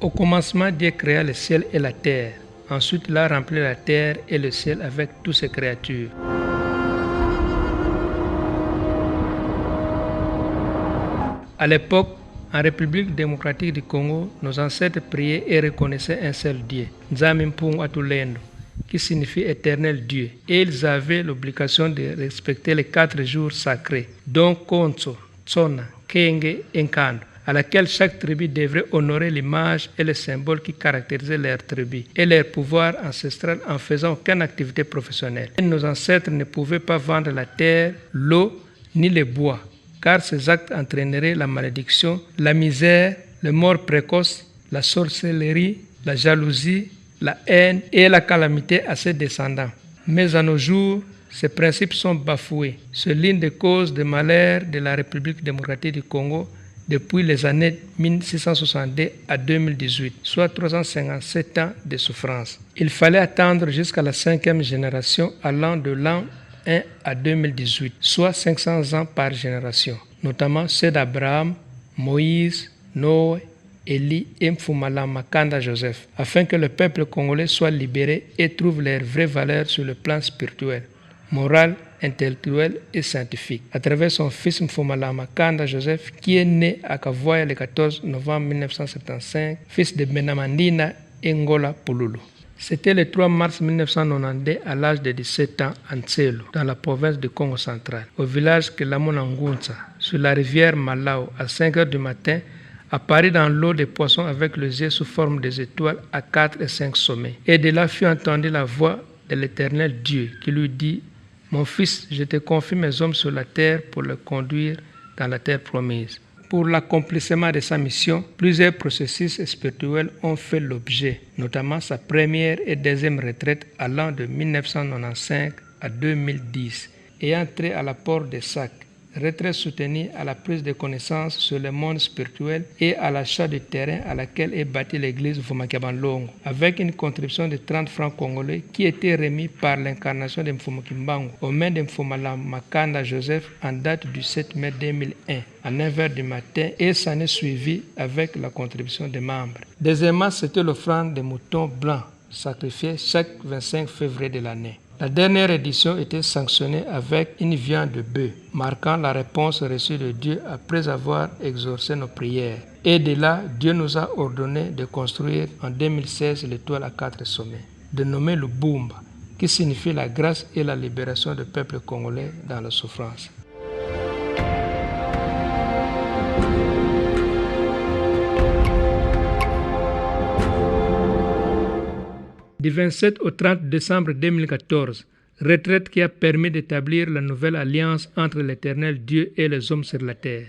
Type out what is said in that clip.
Au commencement, Dieu créa le ciel et la terre. Ensuite, il a rempli la terre et le ciel avec toutes ses créatures. À l'époque, en République démocratique du Congo, nos ancêtres priaient et reconnaissaient un seul Dieu, Nzambe Mpungu Atulendo, qui signifie éternel Dieu. Et ils avaient l'obligation de respecter les 4 jours sacrés, dont Konso, Tsona, Kenge et Nkando, à laquelle chaque tribu devrait honorer l'image et le symbole qui caractérisaient leur tribu et leur pouvoir ancestral en faisant aucune activité professionnelle. Et nos ancêtres ne pouvaient pas vendre la terre, l'eau ni le bois, car ces actes entraîneraient la malédiction, la misère, la mort précoce, la sorcellerie, la jalousie, la haine et la calamité à ses descendants. Mais à nos jours, ces principes sont bafoués. C'est l'une des causes des malheurs de la République démocratique du Congo depuis les années 1662 à 2018, soit 357 ans de souffrance. Il fallait attendre jusqu'à la 5e génération allant de l'an 1 à 2018, soit 500 ans par génération, notamment ceux d'Abraham, Moïse, Noé, Élie et Mfumala Makanda Joseph, afin que le peuple congolais soit libéré et trouve leurs vraies valeurs sur le plan spirituel, moral, intellectuel et scientifique, à travers son fils Mfumala Makanda Joseph, qui est né à Kavoya le 14 novembre 1975, fils de Benamandina et Ngola Pululu. C'était le 3 mars 1992 à l'âge de 17 ans à Ntselo, dans la province du Congo central, au village Kelamonangunza, sur la rivière Malao, à 5 h du matin, apparut dans l'eau des poissons avec les yeux sous forme des étoiles à 4 et 5 sommets. Et de là fut entendue la voix de l'Éternel Dieu qui lui dit: mon fils, je te confie mes hommes sur la terre pour les conduire dans la terre promise. Pour l'accomplissement de sa mission, plusieurs processus spirituels ont fait l'objet, notamment sa première et deuxième retraite allant de 1995 à 2010, ayant trait à l'apport des sacs. Retraite soutenue à la prise de connaissances sur le monde spirituel et à l'achat du terrain à laquelle est bâtie l'église Mfumakabanlongo, avec une contribution de 30 francs congolais qui était remis par l'incarnation de Mfumukimbangu aux mains de Mfumala Makanda Joseph en date du 7 mai 2001 à 9 h du matin et s'en est suivi avec la contribution des membres. Deuxièmement, c'était l'offrande de moutons blancs sacrifiés chaque 25 février de l'année. La dernière édition était sanctionnée avec une viande de bœuf, marquant la réponse reçue de Dieu après avoir exaucé nos prières. Et de là, Dieu nous a ordonné de construire en 2016 l'étoile à 4 sommets, dénommée le Bumba, qui signifie la grâce et la libération du peuple congolais dans la souffrance. Du 27 au 30 décembre 2014, retraite qui a permis d'établir la nouvelle alliance entre l'Éternel Dieu et les hommes sur la terre.